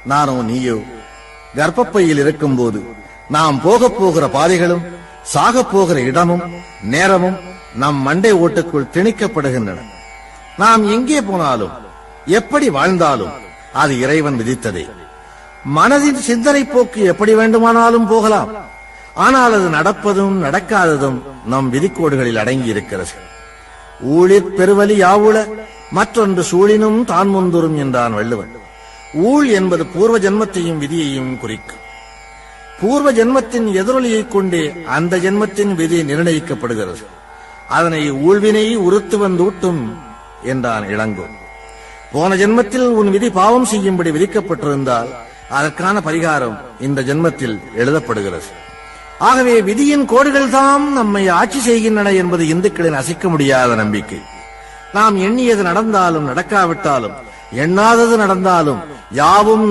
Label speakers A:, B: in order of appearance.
A: நானோ நீயோ கர்ப்பப்பையில் இருக்கும்போது நாம் போகிற பாதைகளும் சாகப் போகிற இடமும் நேரமும் நம் மண்டை ஓட்டுக்குள் திணிக்கப்படுகின்றன. நாம் எங்கே போனாலும் எப்படி வாழ்ந்தாலும் அது இறைவன் விதித்ததே. மனதின் சிந்தனை போக்கு எப்படி வேண்டுமானாலும் போகலாம். ஆனால் அது நடப்பதும் நடக்காததும் நம் விதிக்கோடுகளில் அடங்கி இருக்கிறது. ஊழிற் பெருவலி யாவுள மற்றொன்று சூழினும் தான் முந்துரும் என்றான் வள்ளுவன். ஊழ் என்பது பூர்வ ஜென்மத்தையும் விதியையும் குறிக்கும். பூர்வ ஜென்மத்தின் எதிரொலியைக் கொண்டே அந்த ஜென்மத்தின் விதி நிர்ணயிக்கப்படுகிறது. அதனை ஊழ்வினை உறுத்து வந்தூட்டும் என்றான் இளங்கோ. போன ஜென்மத்தில் உன் விதி பாவம் செய்யும்படி விதிக்கப்பட்டிருந்தால் அதற்கான பரிகாரம் இந்த ஜென்மத்தில் எழுதப்படுகிறது. ஆகவே விதியின் கோடுகள் தாம் நம்மை ஆட்சி செய்கின்றன என்பது இந்துக்களின் அசைக்க முடியாத நம்பிக்கை. நாம் எண்ணியது நடந்தாலும் நடக்காவிட்டாலும், எண்ணாதது நடந்தாலும் யாவும்